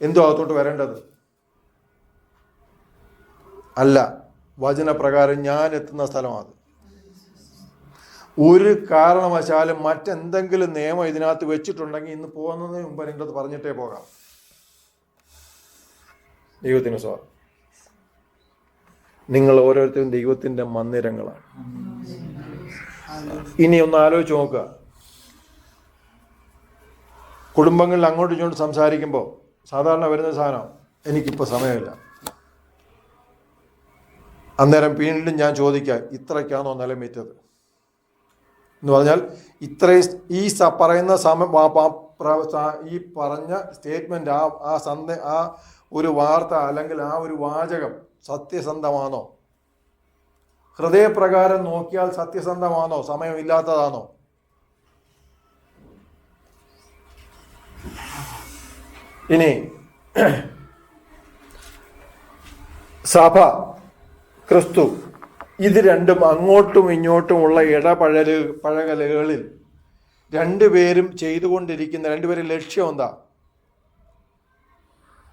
എന്തോ അകത്തോട്ട് വരേണ്ടത് അല്ല. വചനപ്രകാരം ഞാൻ എത്തുന്ന സ്ഥലമാണ്. ഒരു കാരണവശാലും മറ്റെന്തെങ്കിലും നിയമം ഇതിനകത്ത് വെച്ചിട്ടുണ്ടെങ്കിൽ ഇന്ന് പോകുന്നതിന് മുമ്പ് എൻ്റെ അത് പറഞ്ഞിട്ടേ പോകാം. ദൈവത്തിന് സ്വാഗതം. നിങ്ങൾ ഓരോരുത്തരും ദൈവത്തിൻ്റെ മന്ദിരങ്ങളാണ്. ഇനി ഒന്ന് ആലോചിച്ച് നോക്കുക. കുടുംബങ്ങളിൽ അങ്ങോട്ടും ഇങ്ങോട്ടും സംസാരിക്കുമ്പോൾ സാധാരണ വരുന്ന സാധനം, എനിക്കിപ്പോൾ സമയമില്ല. അന്നേരം വീണ്ടും ഞാൻ ചോദിക്കാം, ഇത്രയ്ക്കാണോ നിലം വിറ്റത് എന്ന് പറഞ്ഞാൽ ഇത്രയും ഈ പറയുന്ന ഈ പറഞ്ഞ സ്റ്റേറ്റ്മെന്റ്, ആ ഒരു വാർത്ത അല്ലെങ്കിൽ ആ ഒരു വാചകം സത്യസന്ധമാണോ? ഹൃദയപ്രകാരം നോക്കിയാൽ സത്യസന്ധമാണോ? സമയമില്ലാത്തതാണോ? ഇനി സഭ, ക്രിസ്തു, ഇത് രണ്ടും അങ്ങോട്ടും ഇങ്ങോട്ടുമുള്ള ഇടപഴകലുകളിൽ രണ്ടുപേരും ചെയ്തുകൊണ്ടിരിക്കുന്ന രണ്ടുപേരും ലക്ഷ്യം എന്താ?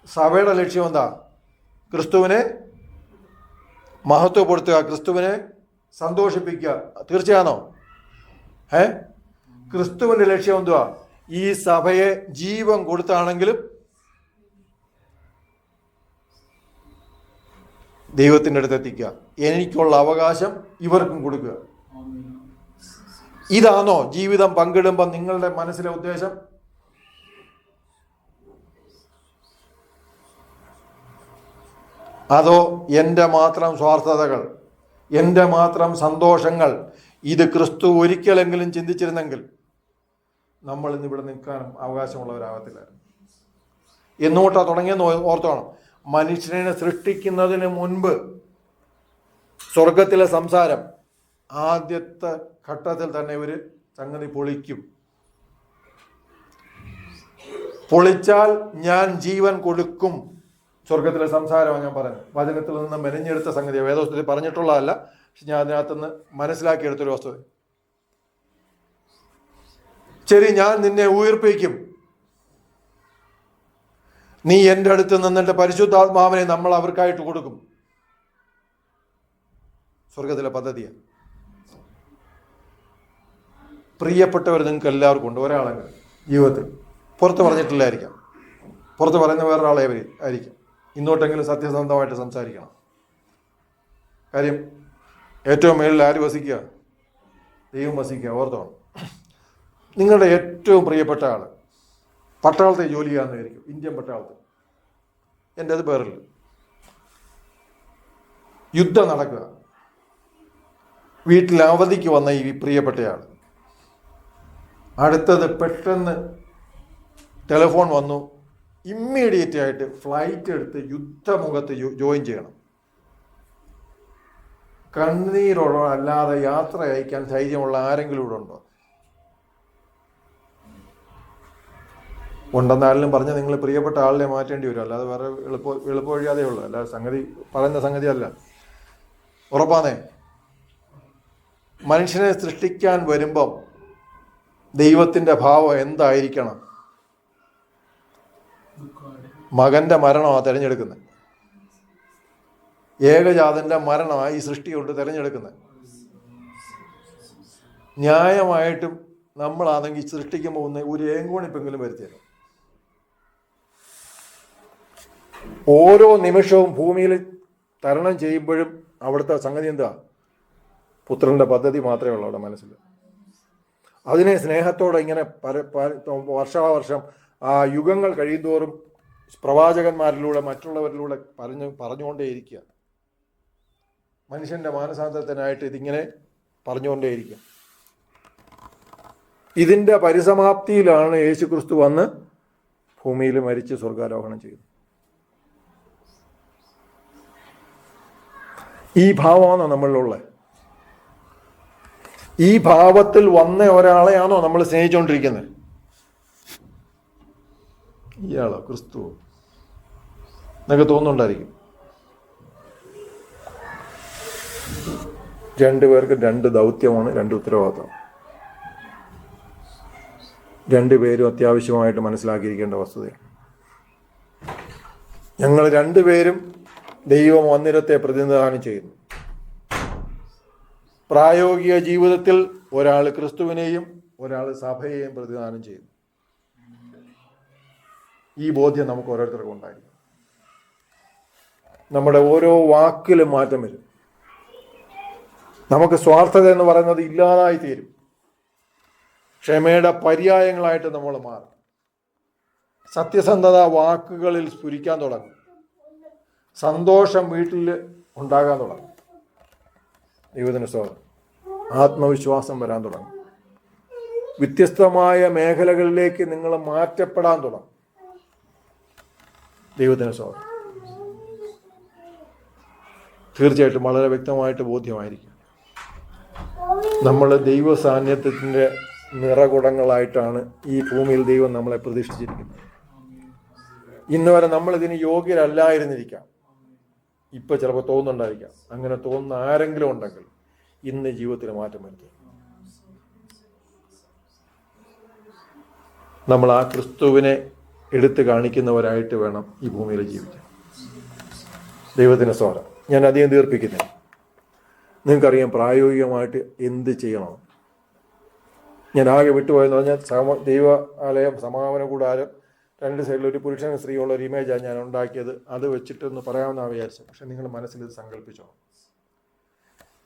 സഭയുടെ ലക്ഷ്യം എന്താ? ക്രിസ്തുവിനെ മഹത്വപ്പെടുത്തുക, ക്രിസ്തുവിനെ സന്തോഷിപ്പിക്കുക. തീർച്ചയാണോ? ക്രിസ്തുവിന്റെ ലക്ഷ്യം എന്തുവാ? ഈ സഭയെ ജീവൻ കൊടുത്താണെങ്കിലും ദൈവത്തിൻ്റെ അടുത്ത് എത്തിക്കുക, എനിക്കുള്ള അവകാശം ഇവർക്കും കൊടുക്കുക. ഇതാണോ ജീവിതം പങ്കിടുമ്പോൾ നിങ്ങളുടെ മനസ്സിലെ ഉദ്ദേശം? അതോ എൻ്റെ മാത്രം സ്വാർത്ഥതകൾ, എൻ്റെ മാത്രം സന്തോഷങ്ങൾ? ഇത് ക്രിസ്തു ഒരിക്കലെങ്കിലും ചിന്തിച്ചിരുന്നെങ്കിൽ നമ്മൾ ഇന്ന് ഇവിടെ നിൽക്കാനും അവകാശമുള്ളവരാകത്തില്ലായിരുന്നു. എന്നുകൊണ്ടാ തുടങ്ങിയെന്ന് ഓർത്തോണം. മനുഷ്യനെ സൃഷ്ടിക്കുന്നതിന് മുൻപ് സ്വർഗത്തിലെ സംസാരം ആദ്യത്തെ ഘട്ടത്തിൽ തന്നെ ഒരു സംഗതി പൊളിക്കും. പൊളിച്ചാൽ ഞാൻ ജീവൻ കൊടുക്കും. സ്വർഗത്തിലെ സംസാരമാണ് ഞാൻ പറയുന്നത്. വചനത്തിൽ നിന്ന് മെനഞ്ഞെടുത്ത സംഗതി, വേദോസ്തത്തിൽ പറഞ്ഞിട്ടുള്ളതല്ല, പക്ഷെ ഞാൻ അതിനകത്തുനിന്ന് മനസ്സിലാക്കിയെടുത്തൊരു വസ്തുത. ശരി, ഞാൻ നിന്നെ ഉയർപ്പിക്കും, നീ എൻ്റെ അടുത്ത് നിന്നെൻ്റെ പരിശുദ്ധാത്മാവിനെ നമ്മൾ അവർക്കായിട്ട് കൊടുക്കും. സ്വർഗത്തിലെ പദ്ധതിയാണ്. പ്രിയപ്പെട്ടവർ നിങ്ങൾക്ക് എല്ലാവർക്കും ഉണ്ട്. ഒരാളെങ്കിലും ജീവിതത്തിൽ പുറത്ത് പറഞ്ഞിട്ടില്ലായിരിക്കാം, പുറത്ത് പറയുന്ന വേറൊരാളെ ആയിരിക്കും. ഇന്നോട്ടെങ്കിലും സത്യസന്ധമായിട്ട് സംസാരിക്കണം. കാര്യം ഏറ്റവും മേളിൽ ആര് വസിക്കുക? ദൈവം വസിക്കുക. ഓർത്തോണം. നിങ്ങളുടെ ഏറ്റവും പ്രിയപ്പെട്ട ആൾ പട്ടാളത്തെ ജോലി ചെയ്യാമെന്നായിരിക്കും, ഇന്ത്യൻ പട്ടാളത്തിൽ. എൻ്റെ അത് പേരിൽ യുദ്ധം നടക്കുക. വീട്ടിൽ അവധിക്ക് വന്ന ഈ പ്രിയപ്പെട്ടയാൾ അടുത്തത് പെട്ടെന്ന് ടെലിഫോൺ വന്നു, ഇമ്മീഡിയറ്റ് ആയിട്ട് ഫ്ലൈറ്റ് എടുത്ത് യുദ്ധമുഖത്ത് ജോയിൻ ചെയ്യണം. കണ്ണീരോടോ അല്ലാതെ യാത്ര അയക്കാൻ ധൈര്യമുള്ള ആരെങ്കിലും ഇവിടെ ഉണ്ടോ? ഉണ്ടെന്നാലും പറഞ്ഞ് നിങ്ങൾ പ്രിയപ്പെട്ട ആളിനെ മാറ്റേണ്ടി വരും. അല്ലാതെ വേറെ എളുപ്പ വഴിയാതേ ഉള്ളൂ. അല്ലാതെ സംഗതി പറയുന്ന സംഗതി അല്ല. ഉറപ്പാന്നേ. മനുഷ്യനെ സൃഷ്ടിക്കാൻ വരുമ്പം ദൈവത്തിൻ്റെ ഭാവം എന്തായിരിക്കണം? മകൻ്റെ മരണമാണ് തിരഞ്ഞെടുക്കുന്നത്. ഏകജാതൻ്റെ മരണമാണ് ഈ സൃഷ്ടി കൊണ്ട് തിരഞ്ഞെടുക്കുന്നത്. ന്യായമായിട്ടും നമ്മളാണെങ്കിൽ സൃഷ്ടിക്കുമ്പോൾ ഒരു ഏങ്കോണിപ്പെങ്കിലും വരുത്തിയത്. ഓരോ നിമിഷവും ഭൂമിയിൽ തരണം ചെയ്യുമ്പോഴും അവിടുത്തെ സംഗതി എന്താ? പുത്രൻ്റെ പദ്ധതി മാത്രമേ ഉള്ളൂ അവിടെ മനസ്സിൽ. അതിനെ സ്നേഹത്തോടെ ഇങ്ങനെ വർഷാവർഷം ആ യുഗങ്ങൾ കഴിയുന്തോറും പ്രവാചകന്മാരിലൂടെ മറ്റുള്ളവരിലൂടെ പറഞ്ഞുകൊണ്ടേയിരിക്കുക. മനുഷ്യൻ്റെ മാനസാന്തരത്തിനായിട്ട് ഇതിങ്ങനെ പറഞ്ഞുകൊണ്ടേയിരിക്കുക. ഇതിൻ്റെ പരിസമാപ്തിയിലാണ് യേശുക്രിസ്തു വന്ന് ഭൂമിയിൽ മരിച്ച് സ്വർഗാരോഹണം ചെയ്തു. ഈ ഭാവമാണോ നമ്മളിലുള്ളത്? ഈ ഭാവത്തിൽ വന്ന ഒരാളെയാണോ നമ്മൾ സ്നേഹിച്ചുകൊണ്ടിരിക്കുന്നത്? ഇയാളോ ക്രിസ്തു? എന്നൊക്കെ തോന്നുന്നുണ്ടായിരിക്കും. രണ്ടുപേർക്ക് രണ്ട് ദൗത്യമാണ്, രണ്ട് ഉത്തരവാദിത്വം. രണ്ടുപേരും അത്യാവശ്യമായിട്ട് മനസ്സിലാക്കിയിരിക്കേണ്ട വസ്തുതയാണ്. ഞങ്ങൾ രണ്ടുപേരും ദൈവം മന്ദിരത്തെ പ്രതിനിധാനം ചെയ്യുന്നു. പ്രായോഗിക ജീവിതത്തിൽ ഒരാൾ ക്രിസ്തുവിനെയും ഒരാൾ സഭയെയും പ്രതിനിധാനം ചെയ്യുന്നു. ഈ ബോധ്യം നമുക്ക് ഓരോരുത്തർക്കും ഉണ്ടായിരിക്കും. നമ്മുടെ ഓരോ വാക്കിലും മാറ്റം വരും. നമുക്ക് സ്വാർത്ഥത എന്ന് പറയുന്നത് ഇല്ലാതായി തീരും. ക്ഷമയുടെ പര്യായങ്ങളായിട്ട് നമ്മൾ മാറും. സത്യസന്ധത വാക്കുകളിൽ സ്ഫുരിക്കാൻ തുടങ്ങും. സന്തോഷം വീട്ടിൽ ഉണ്ടാകാൻ തുടങ്ങും. ദൈവത്തിന് സ്തോത്രം. ആത്മവിശ്വാസം വരാൻ തുടങ്ങും. വ്യത്യസ്തമായ മേഖലകളിലേക്ക് നിങ്ങൾ മാറ്റപ്പെടാൻ തുടങ്ങും. ദൈവത്തിന് സ്തോത്രം. തീർച്ചയായിട്ടും വളരെ വ്യക്തമായിട്ട് ബോധ്യമായിരിക്കും. നമ്മൾ ദൈവ സാന്നിധ്യത്തിൻ്റെ നിറകുടങ്ങളായിട്ടാണ് ഈ ഭൂമിയിൽ ദൈവം നമ്മളെ പ്രതിഷ്ഠിച്ചിരിക്കുന്നത്. ഇന്ന് വരെ നമ്മളിതിന് യോഗ്യരല്ലായിരുന്നിരിക്കാം. ഇപ്പം ചിലപ്പോൾ തോന്നുന്നുണ്ടായിരിക്കാം. അങ്ങനെ തോന്നുന്ന ആരെങ്കിലും ഉണ്ടെങ്കിൽ ഇന്ന് ജീവിതത്തിൽ മാറ്റം വരുത്തുക. നമ്മൾ ആ ക്രിസ്തുവിനെ എടുത്തു കാണിക്കുന്നവരായിട്ട് വേണം ഈ ഭൂമിയിൽ ജീവിക്കാൻ. ദൈവത്തിന് സ്തോത്രം. ഞാൻ അധികം ദീർപ്പിക്കുന്നില്ല. നിങ്ങൾക്കറിയാം പ്രായോഗികമായിട്ട് എന്ത് ചെയ്യണം. ഞാൻ ആകെ വിട്ടുപോയെന്ന് പറഞ്ഞാൽ ദൈവ ആലയം സമാപന കൂടാരം രണ്ട് സൈഡിൽ ഒരു പുരുഷനും സ്ത്രീയുള്ള ഒരു ഇമേജാണ് ഞാൻ ഉണ്ടാക്കിയത്. അത് വെച്ചിട്ടൊന്ന് പറയാമെന്നാണ് വിചാരിച്ചത്. പക്ഷെ നിങ്ങൾ മനസ്സിൽ ഇത് സങ്കല്പിച്ചോ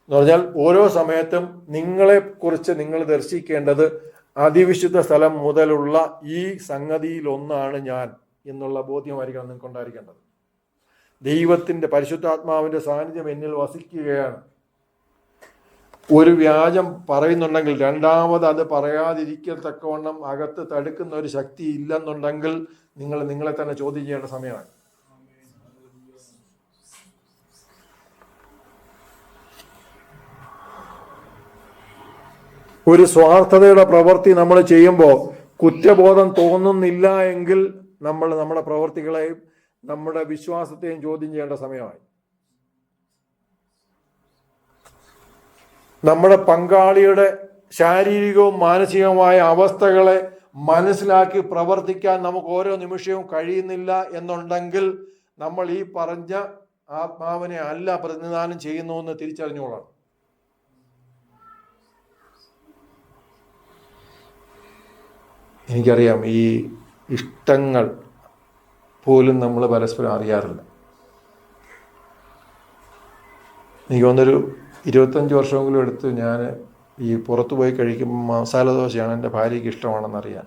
എന്ന് പറഞ്ഞാൽ ഓരോ സമയത്തും നിങ്ങളെക്കുറിച്ച് നിങ്ങൾ ദർശിക്കേണ്ടത് അതിവിശുദ്ധ സ്ഥലം മുതലുള്ള ഈ സംഗതിയിലൊന്നാണ് ഞാൻ എന്നുള്ള ബോധ്യമായിരിക്കണം നിങ്ങൾക്ക് ഉണ്ടായിരിക്കേണ്ടത്. ദൈവത്തിൻ്റെ പരിശുദ്ധാത്മാവിൻ്റെ സാന്നിധ്യം എന്നിൽ വസിക്കുകയാണ്. ഒരു വ്യാജം പറയുന്നുണ്ടെങ്കിൽ രണ്ടാമത് അത് പറയാതിരിക്കത്തക്കവണ്ണം അകത്ത് തടുക്കുന്ന ഒരു ശക്തി ഇല്ലെന്നുണ്ടെങ്കിൽ നിങ്ങൾ നിങ്ങളെ തന്നെ ചോദ്യം ചെയ്യേണ്ട സമയമാണ്. ഒരു സ്വാർത്ഥതയുടെ പ്രവൃത്തി നമ്മൾ ചെയ്യുമ്പോൾ കുറ്റബോധം തോന്നുന്നില്ല എങ്കിൽ നമ്മൾ നമ്മുടെ പ്രവൃത്തികളെയും നമ്മുടെ വിശ്വാസത്തെയും ചോദ്യം ചെയ്യേണ്ട സമയമായി. നമ്മുടെ പങ്കാളിയുടെ ശാരീരികവും മാനസികവുമായ അവസ്ഥകളെ മനസ്സിലാക്കി പ്രവർത്തിക്കാൻ നമുക്ക് ഓരോ നിമിഷവും കഴിയുന്നില്ല എന്നുണ്ടെങ്കിൽ നമ്മൾ ഈ പറഞ്ഞ ആത്മാവിനെ അല്ല പ്രതിനിധാനം ചെയ്യുന്നുവെന്ന് തിരിച്ചറിഞ്ഞോളാം. എനിക്കറിയാം ഈ ഇഷ്ടങ്ങൾ പോലും നമ്മൾ പരസ്പരം അറിയാറില്ല. എനിക്ക് തോന്നുന്നൊരു 25 വർഷമെങ്കിലും എടുത്ത് ഞാൻ ഈ പുറത്തു പോയി കഴിക്കുമ്പോൾ മസാല ദോശയാണ് എൻ്റെ ഭാര്യയ്ക്ക് ഇഷ്ടമാണെന്നറിയാൻ.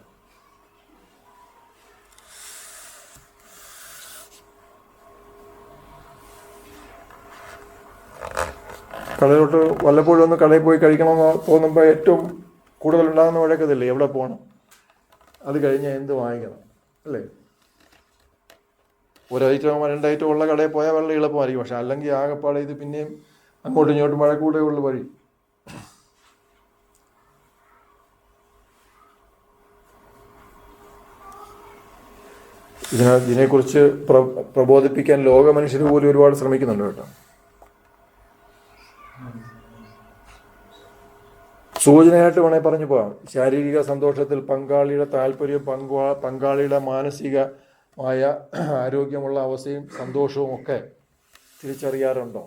കടയിലോട്ട് വല്ലപ്പോഴും ഒന്ന് കടയിൽ പോയി കഴിക്കണമെന്ന് തോന്നുമ്പോൾ ഏറ്റവും കൂടുതൽ ഉണ്ടാകുന്ന വഴക്കത്തില്ലേ, എവിടെ പോകണം, അത് കഴിഞ്ഞാൽ എന്ത് വാങ്ങിക്കണം, അല്ലേ? ഒരു ഐറ്റം 2 ഐറ്റം ഉള്ള കടയിൽ പോയാൽ വളരെ എളുപ്പമായിരിക്കും. പക്ഷെ അല്ലെങ്കിൽ ആകെപ്പാടെ ഇത് പിന്നെയും അങ്ങോട്ടും ഇങ്ങോട്ടും വഴക്കൂടെ ഉള്ള വഴി. ഇതിനെക്കുറിച്ച് പ്രബോധിപ്പിക്കാൻ ലോക മനുഷ്യർ പോലും ഒരുപാട് ശ്രമിക്കുന്നുണ്ട് കേട്ടോ. സൂചനയായിട്ട് വേണേൽ പറഞ്ഞു പോകാം. ശാരീരിക സന്തോഷത്തിൽ പങ്കാളിയുടെ താല്പര്യം, പങ്കാളിയുടെ മാനസികമായ ആരോഗ്യമുള്ള അവസ്ഥയും സന്തോഷവും ഒക്കെ തിരിച്ചറിയാറുണ്ടോ?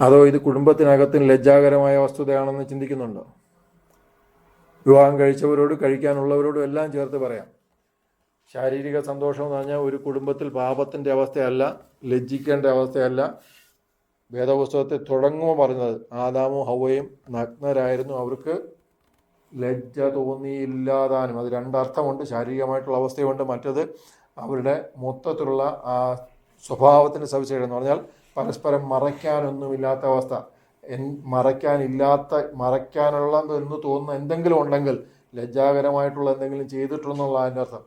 അതോ ഇത് കുടുംബത്തിനകത്തിന് ലജ്ജാകരമായ വസ്തുതയാണെന്ന് ചിന്തിക്കുന്നുണ്ടോ? വിവാഹം കഴിച്ചവരോട് കഴിക്കാനുള്ളവരോടും എല്ലാം ചേർത്ത് പറയാം. ശാരീരിക സന്തോഷം എന്ന് പറഞ്ഞാൽ ഒരു കുടുംബത്തിൽ പാപത്തിൻ്റെ അവസ്ഥയല്ല, ലജ്ജിക്കേണ്ട അവസ്ഥയല്ല. വേദപുസ്തകത്തെ തുടങ്ങുമ്പോൾ പറഞ്ഞത് ആദാമും ഹവ്വയും നഗ്നരായിരുന്നു, അവർക്ക് ലജ്ജ തോന്നിയില്ലാതാനും. അത് 2 അർത്ഥമുണ്ട്. ശാരീരികമായിട്ടുള്ള അവസ്ഥയുണ്ട്, മറ്റത് അവരുടെ മൊത്തത്തിലുള്ള ആ സ്വഭാവത്തിൻ്റെ സവിശേഷത എന്ന് പറഞ്ഞാൽ പരസ്പരം മറയ്ക്കാനൊന്നുമില്ലാത്ത അവസ്ഥ. മറയ്ക്കാനുള്ള എന്ന് തോന്നുന്ന എന്തെങ്കിലും ഉണ്ടെങ്കിൽ ലജ്ജാകരമായിട്ടുള്ള എന്തെങ്കിലും ചെയ്തിട്ടുണ്ടെന്നുള്ള അതിൻ്റെ അർത്ഥം.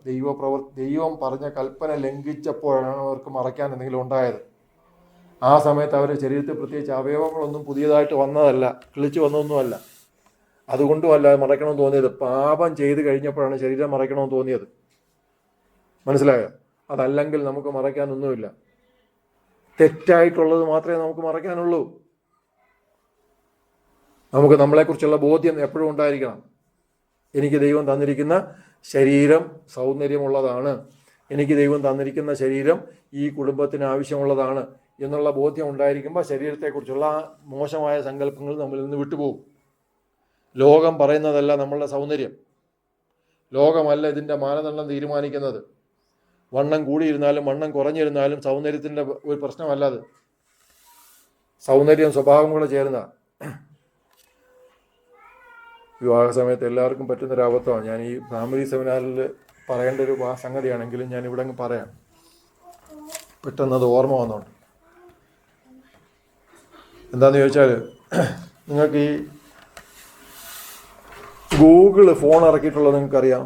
ദൈവം പറഞ്ഞ കൽപ്പന ലംഘിച്ചപ്പോഴാണ് അവർക്ക് മറയ്ക്കാൻ എന്തെങ്കിലും ഉണ്ടായത്. ആ സമയത്ത് അവരുടെ ശരീരത്തിൽ പ്രത്യേകിച്ച് അവയവങ്ങളൊന്നും പുതിയതായിട്ട് വന്നതല്ല, കിളിച്ചു വന്നതൊന്നുമല്ല. അതുകൊണ്ടുമല്ല മറയ്ക്കണമെന്ന് തോന്നിയത്. പാപം ചെയ്ത് കഴിഞ്ഞപ്പോഴാണ് ശരീരം മറയ്ക്കണമെന്ന് തോന്നിയത്. മനസ്സിലായോ? അതല്ലെങ്കിൽ നമുക്ക് മറയ്ക്കാനൊന്നുമില്ല. തെറ്റായിട്ടുള്ളത് മാത്രമേ നമുക്ക് മറയ്ക്കാനുള്ളൂ. നമുക്ക് നമ്മളെക്കുറിച്ചുള്ള ബോധ്യം എപ്പോഴും ഉണ്ടായിരിക്കണം. എനിക്ക് ദൈവം തന്നിരിക്കുന്ന ശരീരം സൗന്ദര്യമുള്ളതാണ്, എനിക്ക് ദൈവം തന്നിരിക്കുന്ന ശരീരം ഈ കുടുംബത്തിന് ആവശ്യമുള്ളതാണ് എന്നുള്ള ബോധ്യം ഉണ്ടായിരിക്കുമ്പോൾ ശരീരത്തെക്കുറിച്ചുള്ള മോശമായ സങ്കല്പങ്ങൾ നമ്മളിൽ നിന്ന് വിട്ടുപോകും. ലോകം പറയുന്നതല്ല നമ്മളുടെ സൗന്ദര്യം. ലോകമല്ല ഇതിൻ്റെ മാനദണ്ഡം തീരുമാനിക്കുന്നത്. വണ്ണം കൂടിയിരുന്നാലും വണ്ണം കുറഞ്ഞിരുന്നാലും സൗന്ദര്യത്തിൻ്റെ ഒരു പ്രശ്നമല്ല അത്. സൗന്ദര്യം സ്വഭാവം കൂടെ ചേരുന്ന. വിവാഹ സമയത്ത് എല്ലാവർക്കും പറ്റുന്നൊരബദ്ധമാണ്. ഞാൻ ഈ ഫാമിലി സെമിനാറിൽ പറയേണ്ട ഒരു സംഗതിയാണെങ്കിലും ഞാൻ ഇവിടെ അങ്ങ് പറയാം. പെട്ടെന്നത് ഓർമ്മ വന്നോണ്ട്. എന്താണെന്ന് ചോദിച്ചാൽ, നിങ്ങൾക്ക് ഈ ഗൂഗിള് ഫോൺ ഇറക്കിയിട്ടുള്ളത് നിങ്ങൾക്കറിയാം.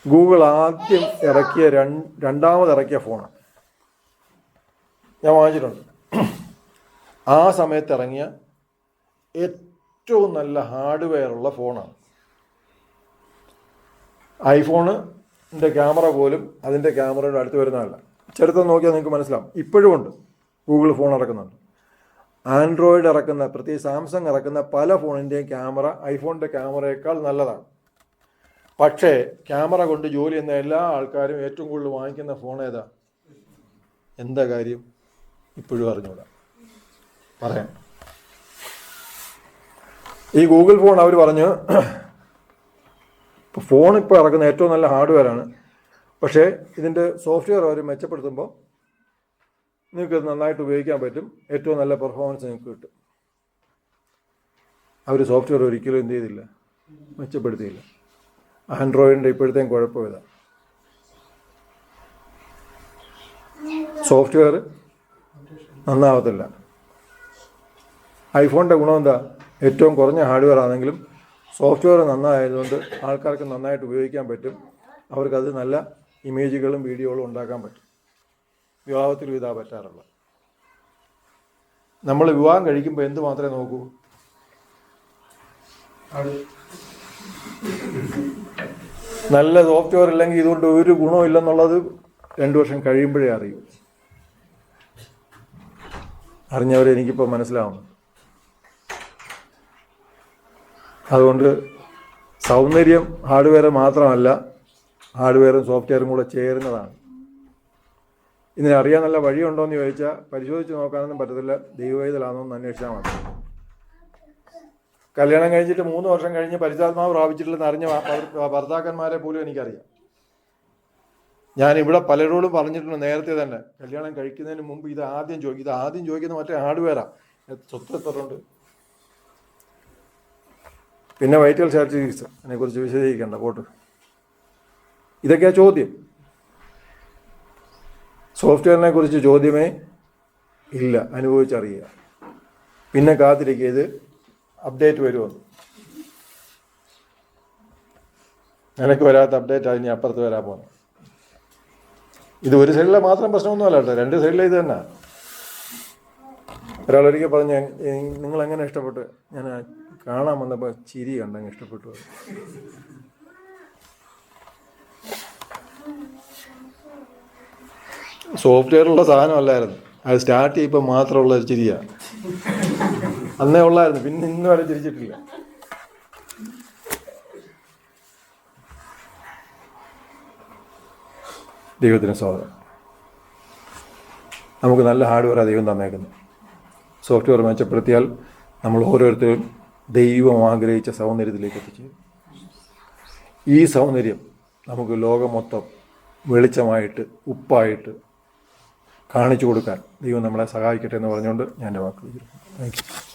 ഗൂഗിൾ ആദ്യം ഇറക്കിയ രണ്ടാമത് ഇറക്കിയ ഫോണാണ്. ഞാൻ വാങ്ങിച്ചിട്ടുണ്ട്. ആ സമയത്ത് ഇറങ്ങിയ ഏറ്റവും നല്ല ഹാർഡ്വെയർ ഉള്ള ഫോണാണ്. ഐഫോണിൻ്റെ ക്യാമറ പോലും അതിൻ്റെ ക്യാമറയുടെ അടുത്ത് വരുന്നതല്ല. ചരിത്രം നോക്കിയാൽ നിങ്ങൾക്ക് മനസ്സിലാവും. ഇപ്പോഴും ഉണ്ട്, ഗൂഗിൾ ഫോൺ ഇറക്കുന്നുണ്ട്. ആൻഡ്രോയിഡ് ഇറക്കുന്ന, പ്രത്യേകിച്ച് സാംസങ് ഇറക്കുന്ന പല ഫോണിൻ്റെയും ക്യാമറ ഐഫോണിൻ്റെ ക്യാമറയേക്കാൾ നല്ലതാണ്. പക്ഷേ ക്യാമറ കൊണ്ട് ജോലി ചെയ്യുന്ന എല്ലാ ആൾക്കാരും ഏറ്റവും കൂടുതൽ വാങ്ങിക്കുന്ന ഫോൺ ഏതാ? എന്താ കാര്യം? ഇപ്പോഴും അറിഞ്ഞൂടാ. പറയാം. ഈ ഗൂഗിൾ ഫോൺ അവർ പറഞ്ഞു ഫോൺ ഇപ്പോൾ ഇറക്കുന്ന ഏറ്റവും നല്ല ഹാർഡ്വെയറാണ്, പക്ഷേ ഇതിൻ്റെ സോഫ്റ്റ്വെയർ അവർ മെച്ചപ്പെടുത്തുമ്പോൾ നിങ്ങൾക്ക് നന്നായിട്ട് ഉപയോഗിക്കാൻ പറ്റും, ഏറ്റവും നല്ല പെർഫോമൻസ് നിങ്ങൾക്ക് കിട്ടും. അവർ സോഫ്റ്റ്വെയർ ഒരിക്കലും എന്ത് ചെയ്തില്ല, മെച്ചപ്പെടുത്തിയില്ല. ആൻഡ്രോയിഡിൻ്റെ ഇപ്പോഴത്തെയും കുഴപ്പം ഇതാണ്. സോഫ്റ്റ്വെയർ നന്നാവത്തില്ല. ഐഫോണിൻ്റെ ഗുണം എന്താ? ഏറ്റവും കുറഞ്ഞ ഹാർഡ്വെയർ ആണെങ്കിലും സോഫ്റ്റ്വെയർ നന്നായതുകൊണ്ട് ആൾക്കാർക്ക് നന്നായിട്ട് ഉപയോഗിക്കാൻ പറ്റും. അവർക്കത് നല്ല ഇമേജുകളും വീഡിയോകളും ഉണ്ടാക്കാൻ പറ്റും. വിവാഹത്തിലും ഇതാ പറ്റാറുള്ളത്. നമ്മൾ വിവാഹം കഴിക്കുമ്പോൾ എന്ത് മാത്രമേ നോക്കൂ? നല്ല സോഫ്റ്റ്വെയർ ഇല്ലെങ്കിൽ ഇതുകൊണ്ട് ഒരു ഗുണവും ഇല്ലെന്നുള്ളത് 2 വർഷം കഴിയുമ്പോഴേ അറിയൂ. അറിഞ്ഞവരെ എനിക്കിപ്പോൾ മനസ്സിലാവുന്നു. അതുകൊണ്ട് സൗന്ദര്യം ഹാർഡ്വെയർ മാത്രമല്ല, ഹാർഡ്വെയറും സോഫ്റ്റ്വെയറും കൂടെ ചേരുന്നതാണ്. ഇതിനറിയാൻ നല്ല വഴിയുണ്ടോ എന്ന് ചോദിച്ചാൽ പരിശോധിച്ച് നോക്കാനൊന്നും പറ്റത്തില്ല. ദൈവവേദലാണോ എന്ന് അന്വേഷിച്ചാൽ മതി. കല്യാണം കഴിഞ്ഞിട്ട് 3 വർഷം കഴിഞ്ഞ് പരിശുദ്ധാത്മാവ് പ്രാപിച്ചിട്ടില്ലെന്ന് അറിഞ്ഞ ഭർത്താക്കന്മാരെ പോലും എനിക്കറിയാം. ഞാനിവിടെ പലരോടും പറഞ്ഞിട്ടുണ്ട് നേരത്തെ തന്നെ. കല്യാണം കഴിക്കുന്നതിന് മുമ്പ് ഇത് ആദ്യം ചോദിക്കുന്ന മറ്റേ ഹാർഡ്വെയറാണ്. സ്വത്ത് എത്രയുണ്ട്, പിന്നെ വൈറ്റൽ സ്റ്റാറ്റിസ്റ്റിക്സ്, അതിനെക്കുറിച്ച് വിശദീകരിക്കേണ്ട പോട്ട്. ഇതൊക്കെയാ ചോദ്യം. സോഫ്റ്റ്വെയറിനെ കുറിച്ച് ചോദ്യമേ ഇല്ല, അനുഭവിച്ചറിയുക. പിന്നെ കാത്തിരിക്കുക ഇത് അപ്ഡേറ്റ് വരുമെന്ന്. നിനക്ക് വരാത്ത അപ്ഡേറ്റ് അതിന് അപ്പുറത്ത് വരാൻ പോകുന്നത്. ഇത് ഒരു സൈഡിലെ മാത്രം പ്രശ്നമൊന്നുമല്ല കേട്ടോ, 2 സൈഡിലെ ഇത് തന്നെ. ഒരാളൊരിക്കൽ പറഞ്ഞ നിങ്ങളെങ്ങനെ ഇഷ്ടപ്പെട്ടു? ഞാൻ കാണാൻ വന്നപ്പോൾ ചിരി കണ്ടങ്ങ് ഇഷ്ടപ്പെട്ടു. സോഫ്റ്റ്വെയറുള്ള സാധനമല്ലായിരുന്നു, അത് സ്റ്റാർട്ട് ചെയ്യുമ്പോൾ മാത്രമുള്ള ഒരു ചിരിയാണ്. അന്നേ ഉള്ളായിരുന്നു, പിന്നെ ഇന്ന് വരെ ചിരിച്ചിട്ടില്ല. ദൈവത്തിന് സ്വാഗതം. നമുക്ക് നല്ല ഹാർഡ്വെയറാണ് ദൈവം തന്നേക്കുന്നത്. സോഫ്റ്റ്വെയർ മെച്ചപ്പെടുത്തിയാൽ നമ്മൾ ഓരോരുത്തരും ദൈവം ആഗ്രഹിച്ച സൗന്ദര്യത്തിലേക്ക് എത്തിച്ചേരും. ഈ സൗന്ദര്യം നമുക്ക് ലോകം മൊത്തം വെളിച്ചമായിട്ട് ഉപ്പായിട്ട് കാണിച്ചു കൊടുക്കാൻ ദൈവം നമ്മളെ സഹായിക്കട്ടെ എന്ന് പറഞ്ഞുകൊണ്ട് ഞാൻ എൻ്റെ വാക്കുകൾ. Thank you.